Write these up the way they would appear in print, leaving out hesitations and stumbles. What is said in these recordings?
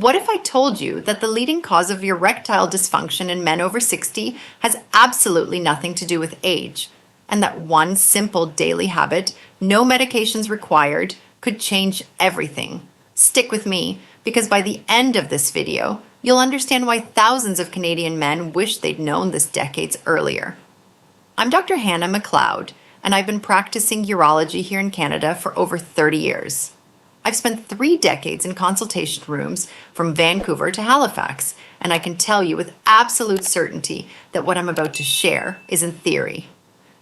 What if I told you that the leading cause of erectile dysfunction in men over 60 has absolutely nothing to do with age, and that one simple daily habit, no medications required, could change everything? Stick with me, because by the end of this video, you'll understand why thousands of Canadian men wish they'd known this decades earlier. I'm Dr. Hannah McLeod, and I've been practicing urology here in Canada for over 30 years. I've spent 3 decades in consultation rooms from Vancouver to Halifax, and I can tell you with absolute certainty that what I'm about to share isn't theory.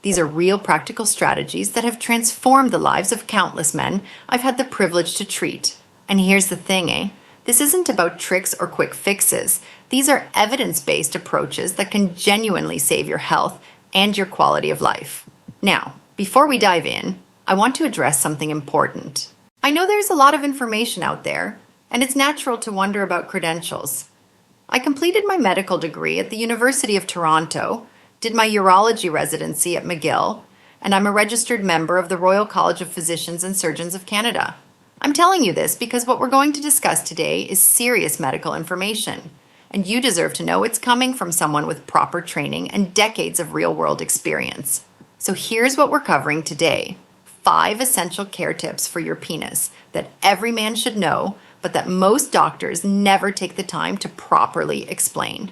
These are real practical strategies that have transformed the lives of countless men I've had the privilege to treat. And here's the thing, this isn't about tricks or quick fixes. These are evidence-based approaches that can genuinely save your health and your quality of life. Now, before we dive in, I want to address something important. I know there's a lot of information out there, and it's natural to wonder about credentials. I completed my medical degree at the University of Toronto, did my urology residency at McGill, and I'm a registered member of the Royal College of Physicians and Surgeons of Canada. I'm telling you this because what we're going to discuss today is serious medical information, and you deserve to know it's coming from someone with proper training and decades of real-world experience. So here's what we're covering today. 5 essential care tips for your penis that every man should know, but that most doctors never take the time to properly explain.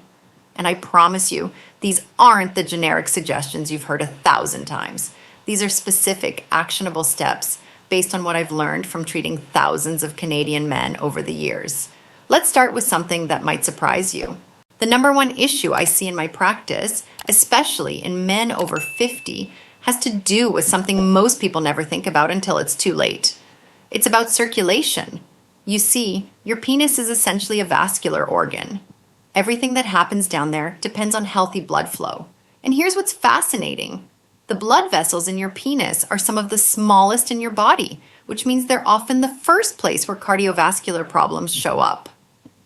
And I promise you, these aren't the generic suggestions you've heard 1,000 times. These are specific, actionable steps based on what I've learned from treating thousands of Canadian men over the years. Let's start with something that might surprise you. The number one issue I see in my practice, especially in men over 50, has to do with something most people never think about until it's too late. It's about circulation. You see, your penis is essentially a vascular organ. Everything that happens down there depends on healthy blood flow. And here's what's fascinating. The blood vessels in your penis are some of the smallest in your body, which means they're often the first place where cardiovascular problems show up.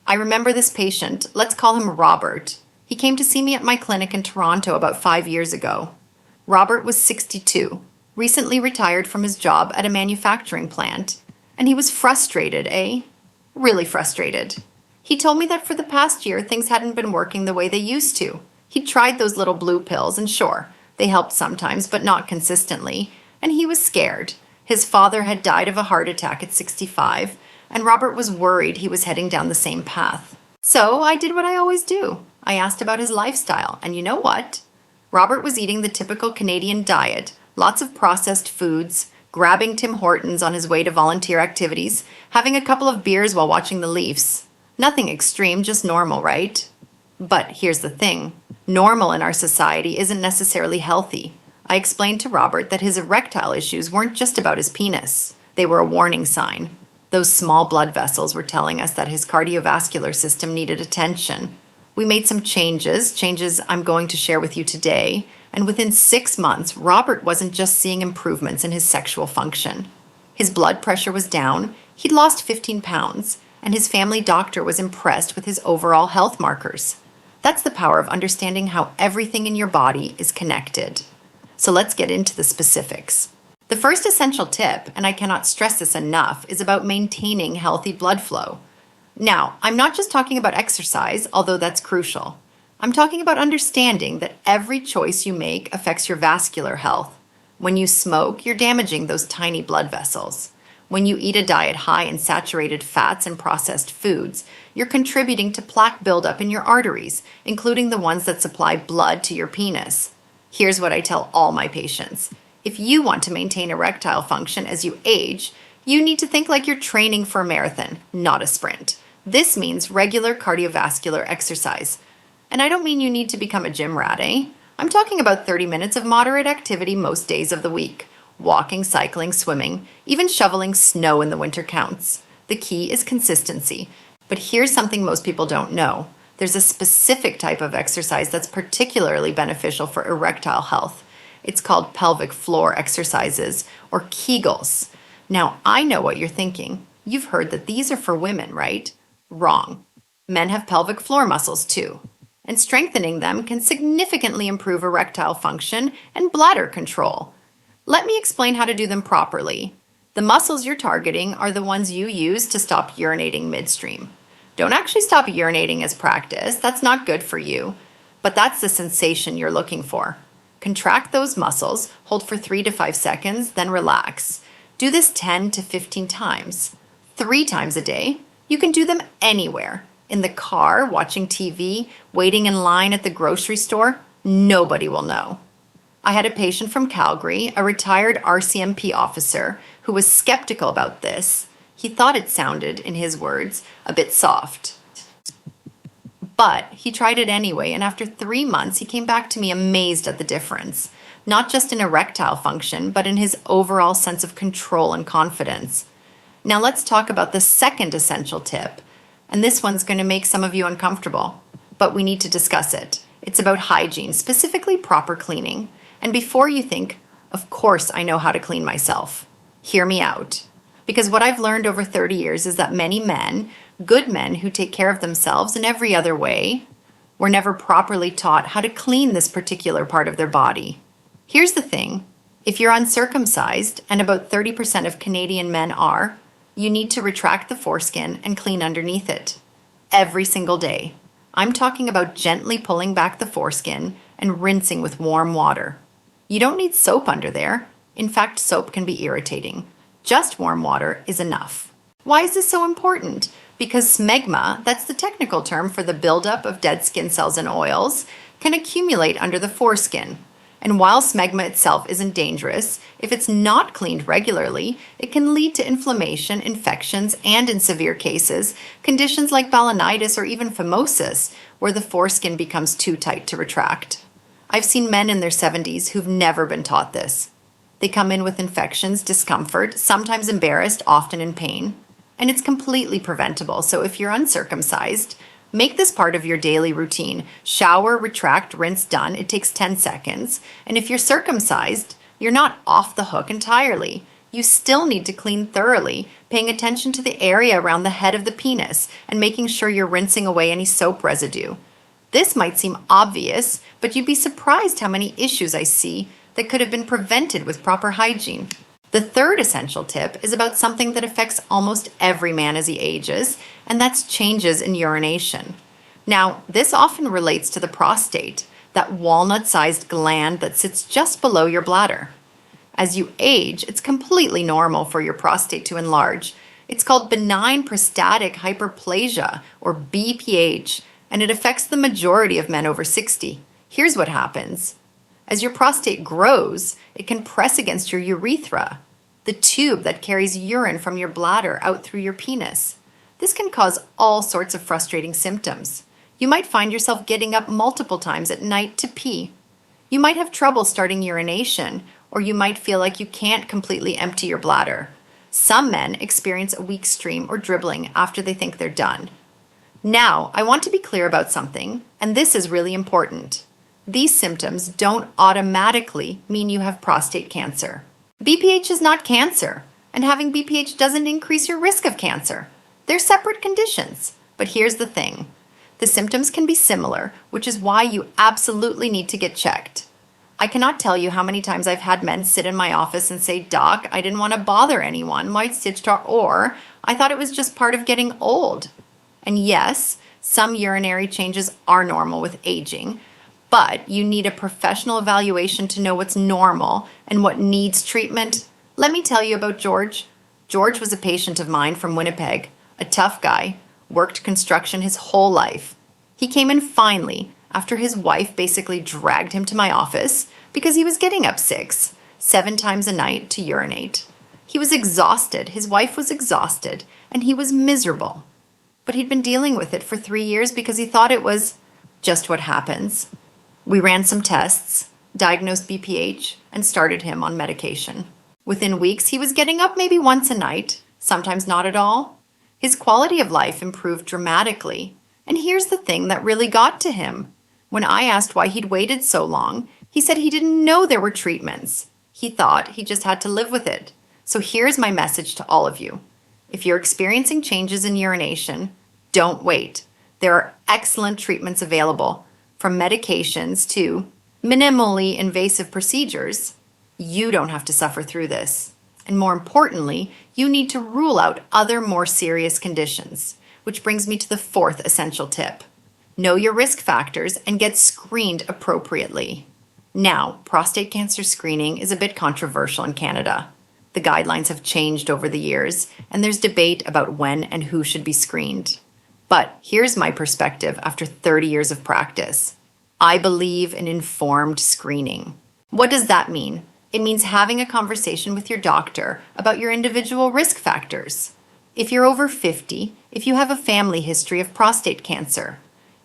I remember this patient, let's call him Robert. He came to see me at my clinic in Toronto about 5 years ago. Robert was 62, recently retired from his job at a manufacturing plant, and he was frustrated, Really frustrated. He told me that for the past year, things hadn't been working the way they used to. He'd tried those little blue pills, and sure, they helped sometimes, but not consistently, and he was scared. His father had died of a heart attack at 65, and Robert was worried he was heading down the same path. So I did what I always do. I asked about his lifestyle, and you know what? Robert was eating the typical Canadian diet, lots of processed foods, grabbing Tim Hortons on his way to volunteer activities, having a couple of beers while watching the Leafs. Nothing extreme, just normal, right? But here's the thing. Normal in our society isn't necessarily healthy. I explained to Robert that his erectile issues weren't just about his penis. They were a warning sign. Those small blood vessels were telling us that his cardiovascular system needed attention. We made some changes I'm going to share with you today, and within 6 months, Robert wasn't just seeing improvements in his sexual function. His blood pressure was down, he'd lost 15 pounds, and his family doctor was impressed with his overall health markers. That's the power of understanding how everything in your body is connected. So let's get into the specifics. The first essential tip, and I cannot stress this enough, is about maintaining healthy blood flow. Now, I'm not just talking about exercise, although that's crucial. I'm talking about understanding that every choice you make affects your vascular health. When you smoke, you're damaging those tiny blood vessels. When you eat a diet high in saturated fats and processed foods, you're contributing to plaque buildup in your arteries, including the ones that supply blood to your penis. Here's what I tell all my patients. If you want to maintain erectile function as you age, you need to think like you're training for a marathon, not a sprint. This means regular cardiovascular exercise. And I don't mean you need to become a gym rat, I'm talking about 30 minutes of moderate activity most days of the week. Walking, cycling, swimming, even shoveling snow in the winter counts. The key is consistency. But here's something most people don't know. There's a specific type of exercise that's particularly beneficial for erectile health. It's called pelvic floor exercises, or Kegels. Now, I know what you're thinking. You've heard that these are for women, right? Wrong. Men have pelvic floor muscles too, and strengthening them can significantly improve erectile function and bladder control. Let me explain how to do them properly. The muscles you're targeting are the ones you use to stop urinating midstream. Don't actually stop urinating as practice. That's not good for you. But that's the sensation you're looking for. Contract those muscles, hold for 3 to 5 seconds, then relax. Do this 10 to 15 times. 3 times a day. You can do them anywhere. In the car, watching TV, waiting in line at the grocery store. Nobody will know. I had a patient from Calgary, a retired RCMP officer, who was skeptical about this. He thought it sounded, in his words, a bit soft. But he tried it anyway, and after 3 months, he came back to me amazed at the difference. Not just in erectile function, but in his overall sense of control and confidence. Now let's talk about the second essential tip. And this one's going to make some of you uncomfortable, but we need to discuss it. It's about hygiene, specifically proper cleaning. And before you think, of course I know how to clean myself, hear me out. Because what I've learned over 30 years is that many men, good men who take care of themselves in every other way, were never properly taught how to clean this particular part of their body. Here's the thing. If you're uncircumcised, and about 30% of Canadian men are, you need to retract the foreskin and clean underneath it. Every single day. I'm talking about gently pulling back the foreskin and rinsing with warm water. You don't need soap under there. In fact, soap can be irritating. Just warm water is enough. Why is this so important? Because smegma, that's the technical term for the buildup of dead skin cells and oils, can accumulate under the foreskin. And while smegma itself isn't dangerous, if it's not cleaned regularly, it can lead to inflammation, infections, and in severe cases, conditions like balanitis or even phimosis, where the foreskin becomes too tight to retract. I've seen men in their 70s who've never been taught this. They come in with infections, discomfort, sometimes embarrassed, often in pain. And it's completely preventable, so if you're uncircumcised, make this part of your daily routine. Shower, retract, rinse, done. It takes 10 seconds. And if you're circumcised, you're not off the hook entirely. You still need to clean thoroughly, paying attention to the area around the head of the penis and making sure you're rinsing away any soap residue. This might seem obvious, but you'd be surprised how many issues I see that could have been prevented with proper hygiene. The third essential tip is about something that affects almost every man as he ages, and that's changes in urination. Now, this often relates to the prostate, that walnut-sized gland that sits just below your bladder. As you age, it's completely normal for your prostate to enlarge. It's called benign prostatic hyperplasia, or BPH, and it affects the majority of men over 60. Here's what happens. As your prostate grows, it can press against your urethra, the tube that carries urine from your bladder out through your penis. This can cause all sorts of frustrating symptoms. You might find yourself getting up multiple times at night to pee. You might have trouble starting urination, or you might feel like you can't completely empty your bladder. Some men experience a weak stream or dribbling after they think they're done. Now, I want to be clear about something, and this is really important. These symptoms don't automatically mean you have prostate cancer. BPH is not cancer, and having BPH doesn't increase your risk of cancer. They're separate conditions. But here's the thing. The symptoms can be similar, which is why you absolutely need to get checked. I cannot tell you how many times I've had men sit in my office and say, "Doc, I didn't want to bother anyone, my stitched or I thought it was just part of getting old." And yes, some urinary changes are normal with aging, but you need a professional evaluation to know what's normal and what needs treatment. Let me tell you about George. George was a patient of mine from Winnipeg, a tough guy, worked construction his whole life. He came in finally after his wife basically dragged him to my office because he was getting up 6, 7 times a night to urinate. He was exhausted, his wife was exhausted, and he was miserable. But he'd been dealing with it for 3 years because he thought it was just what happens. We ran some tests, diagnosed BPH, and started him on medication. Within weeks, he was getting up maybe once a night, sometimes not at all. His quality of life improved dramatically. And here's the thing that really got to him. When I asked why he'd waited so long, he said he didn't know there were treatments. He thought he just had to live with it. So here's my message to all of you. If you're experiencing changes in urination, don't wait. There are excellent treatments available, from medications to minimally invasive procedures. You don't have to suffer through this. And more importantly, you need to rule out other more serious conditions. which brings me to the fourth essential tip. Know your risk factors and get screened appropriately. Now, prostate cancer screening is a bit controversial in Canada. The guidelines have changed over the years, and there's debate about when and who should be screened. But here's my perspective after 30 years of practice. I believe in informed screening. What does that mean? It means having a conversation with your doctor about your individual risk factors. If you're over 50, if you have a family history of prostate cancer,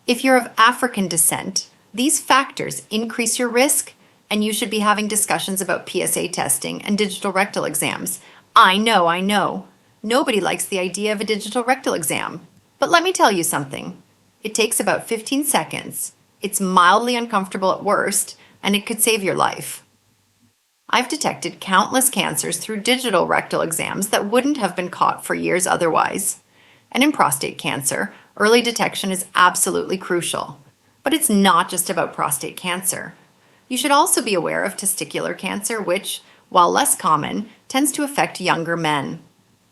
if you're of African descent, these factors increase your risk, and you should be having discussions about PSA testing and digital rectal exams. I know. Nobody likes the idea of a digital rectal exam. But let me tell you something. It takes about 15 seconds. It's mildly uncomfortable at worst, and it could save your life. I've detected countless cancers through digital rectal exams that wouldn't have been caught for years otherwise. And in prostate cancer, early detection is absolutely crucial. But it's not just about prostate cancer. You should also be aware of testicular cancer, which, while less common, tends to affect younger men.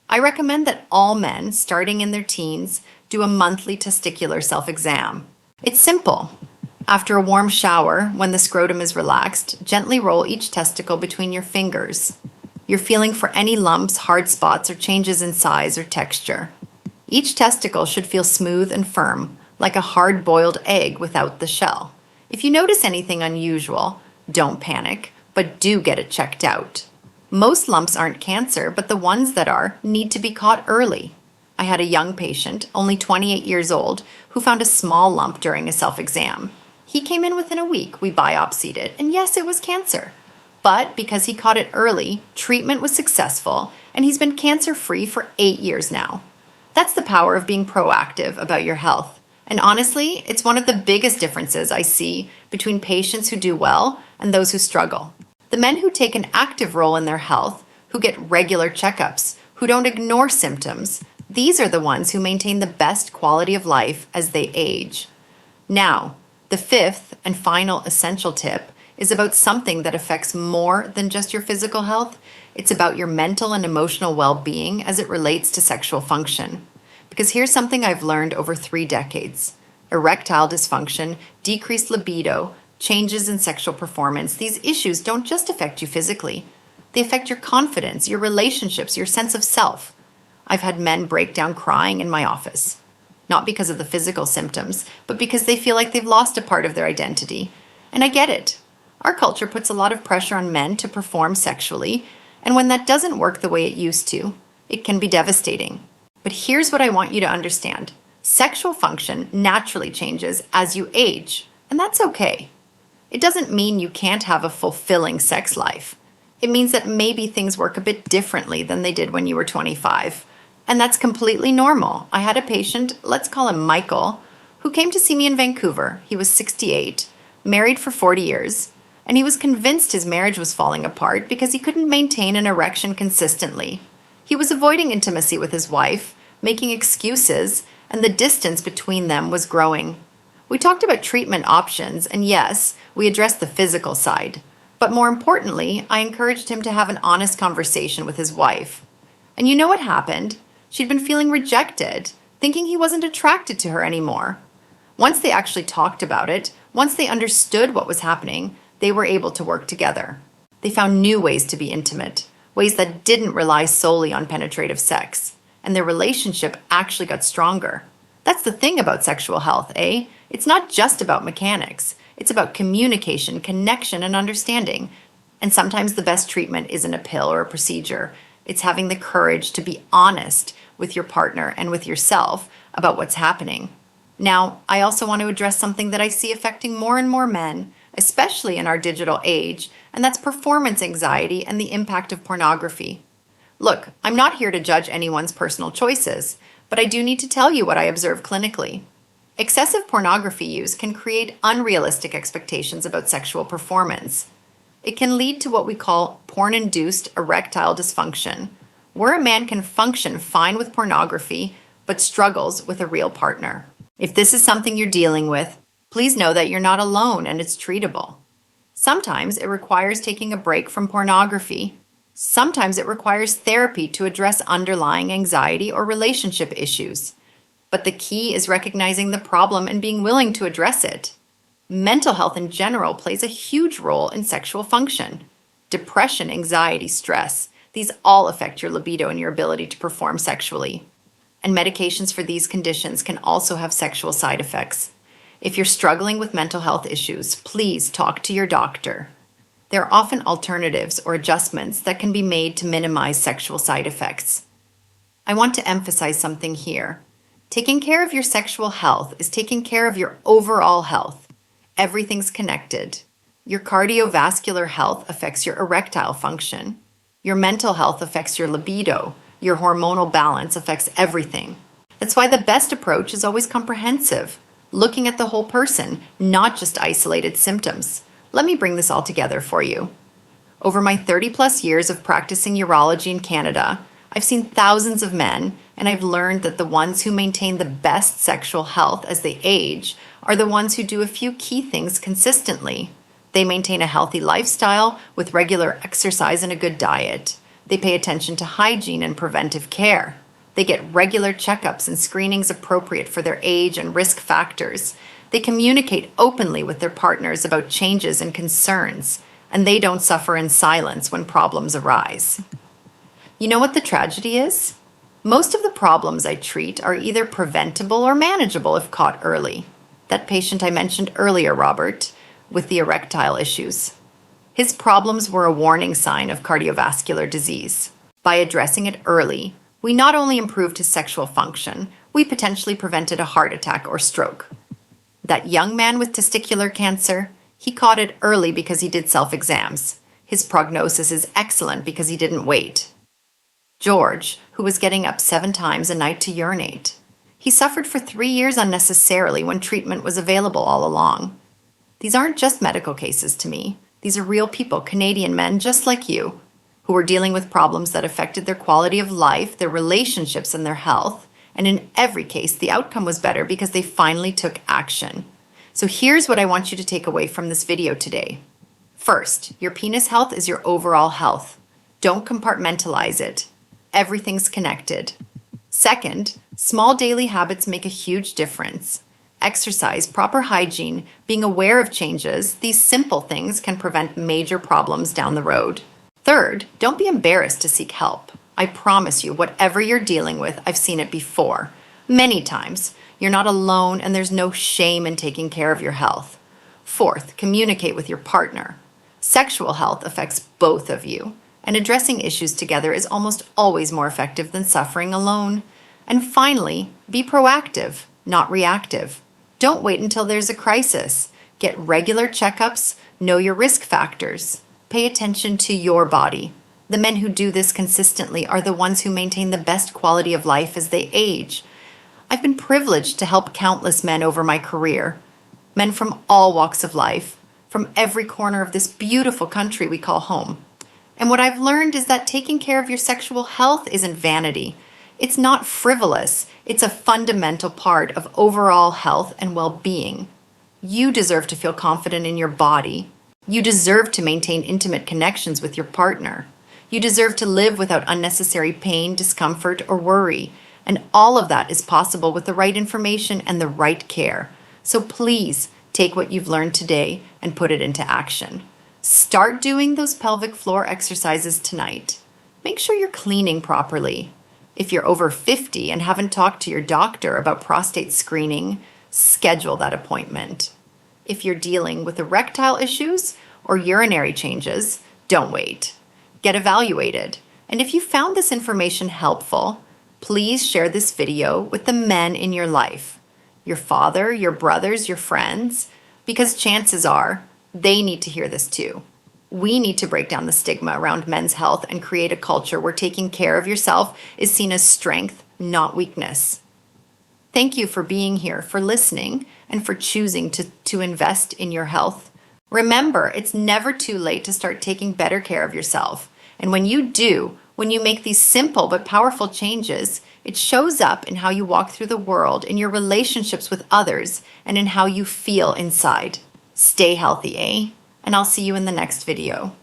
I recommend that all men, starting in their teens, do a monthly testicular self-exam. It's simple. After a warm shower, when the scrotum is relaxed, gently roll each testicle between your fingers. You're feeling for any lumps, hard spots, or changes in size or texture. Each testicle should feel smooth and firm, like a hard-boiled egg without the shell. If you notice anything unusual, don't panic, but do get it checked out. Most lumps aren't cancer, but the ones that are need to be caught early. I had a young patient, only 28 years old, who found a small lump during a self-exam. He came in within a week, we biopsied it, and yes, it was cancer. But because he caught it early, treatment was successful, and he's been cancer-free for 8 years now. That's the power of being proactive about your health. And honestly, it's one of the biggest differences I see between patients who do well and those who struggle. The men who take an active role in their health, who get regular checkups, who don't ignore symptoms, these are the ones who maintain the best quality of life as they age. Now, the fifth and final essential tip is about something that affects more than just your physical health. It's about your mental and emotional well-being as it relates to sexual function. Because here's something I've learned over 3 decades. Erectile dysfunction, decreased libido, changes in sexual performance, these issues don't just affect you physically. They affect your confidence, your relationships, your sense of self. I've had men break down crying in my office. Not because of the physical symptoms, but because they feel like they've lost a part of their identity. And I get it. Our culture puts a lot of pressure on men to perform sexually, and when that doesn't work the way it used to, it can be devastating. But here's what I want you to understand. Sexual function naturally changes as you age, and that's okay. It doesn't mean you can't have a fulfilling sex life. It means that maybe things work a bit differently than they did when you were 25. And that's completely normal. I had a patient, let's call him Michael, who came to see me in Vancouver. He was 68, married for 40 years, and he was convinced his marriage was falling apart because he couldn't maintain an erection consistently. He was avoiding intimacy with his wife, making excuses, and the distance between them was growing. We talked about treatment options, and yes, we addressed the physical side. But more importantly, I encouraged him to have an honest conversation with his wife. And you know what happened? She'd been feeling rejected, thinking he wasn't attracted to her anymore. Once they actually talked about it, once they understood what was happening, they were able to work together. They found new ways to be intimate, ways that didn't rely solely on penetrative sex, and their relationship actually got stronger. That's the thing about sexual health, eh? It's not just about mechanics. It's about communication, connection, and understanding. And sometimes the best treatment isn't a pill or a procedure. It's having the courage to be honest with your partner and with yourself about what's happening. Now, I also want to address something that I see affecting more and more men, especially in our digital age, and that's performance anxiety and the impact of pornography. Look, I'm not here to judge anyone's personal choices, but I do need to tell you what I observe clinically. Excessive pornography use can create unrealistic expectations about sexual performance. It can lead to what we call porn-induced erectile dysfunction, where a man can function fine with pornography but struggles with a real partner. If this is something you're dealing with, please know that you're not alone and it's treatable. Sometimes it requires taking a break from pornography. Sometimes it requires therapy to address underlying anxiety or relationship issues. But the key is recognizing the problem and being willing to address it. Mental health in general plays a huge role in sexual function. Depression, anxiety, stress, these all affect your libido and your ability to perform sexually. And medications for these conditions can also have sexual side effects. If you're struggling with mental health issues, please talk to your doctor. There are often alternatives or adjustments that can be made to minimize sexual side effects. I want to emphasize something here. Taking care of your sexual health is taking care of your overall health. Everything's connected. Your cardiovascular health affects your erectile function. Your mental health affects your libido. Your hormonal balance affects everything. That's why the best approach is always comprehensive, looking at the whole person, not just isolated symptoms. Let me bring this all together for you. Over my 30-plus years of practicing urology in Canada, I've seen thousands of men, and I've learned that the ones who maintain the best sexual health as they age are the ones who do a few key things consistently. They maintain a healthy lifestyle with regular exercise and a good diet. They pay attention to hygiene and preventive care. They get regular checkups and screenings appropriate for their age and risk factors. They communicate openly with their partners about changes and concerns, and they don't suffer in silence when problems arise. You know what the tragedy is? Most of the problems I treat are either preventable or manageable if caught early. That patient I mentioned earlier, Robert, with the erectile issues. His problems were a warning sign of cardiovascular disease. By addressing it early, we not only improved his sexual function, we potentially prevented a heart attack or stroke. That young man with testicular cancer, he caught it early because he did self-exams. His prognosis is excellent because he didn't wait. George, who was getting up 7 times a night to urinate. He suffered for 3 years unnecessarily when treatment was available all along. These aren't just medical cases to me. These are real people, Canadian men just like you, who were dealing with problems that affected their quality of life, their relationships, and their health. And in every case, the outcome was better because they finally took action. So here's what I want you to take away from this video today. First, your penis health is your overall health. Don't compartmentalize it. Everything's connected. Second, small daily habits make a huge difference. Exercise, proper hygiene, being aware of changes, these simple things can prevent major problems down the road. Third, don't be embarrassed to seek help. I promise you, whatever you're dealing with, I've seen it before. Many times. You're not alone and there's no shame in taking care of your health. Fourth, communicate with your partner. Sexual health affects both of you, and addressing issues together is almost always more effective than suffering alone. And finally, be proactive, not reactive. Don't wait until there's a crisis. Get regular checkups, know your risk factors. Pay attention to your body. The men who do this consistently are the ones who maintain the best quality of life as they age. I've been privileged to help countless men over my career. Men from all walks of life, from every corner of this beautiful country we call home. And what I've learned is that taking care of your sexual health isn't vanity. It's not frivolous. It's a fundamental part of overall health and well-being. You deserve to feel confident in your body. You deserve to maintain intimate connections with your partner. You deserve to live without unnecessary pain, discomfort, or worry. And all of that is possible with the right information and the right care. So please take what you've learned today and put it into action. Start doing those pelvic floor exercises tonight. Make sure you're cleaning properly. If you're over 50 and haven't talked to your doctor about prostate screening, schedule that appointment. If you're dealing with erectile issues or urinary changes, don't wait. Get evaluated. And if you found this information helpful, please share this video with the men in your life, your father, your brothers, your friends, because chances are they need to hear this too. We need to break down the stigma around men's health and create a culture where taking care of yourself is seen as strength, not weakness. Thank you for being here, for listening, and for choosing to invest in your health. Remember, it's never too late to start taking better care of yourself. And when you do, when you make these simple but powerful changes, it shows up in how you walk through the world, in your relationships with others, and in how you feel inside. Stay healthy, eh? And I'll see you in the next video.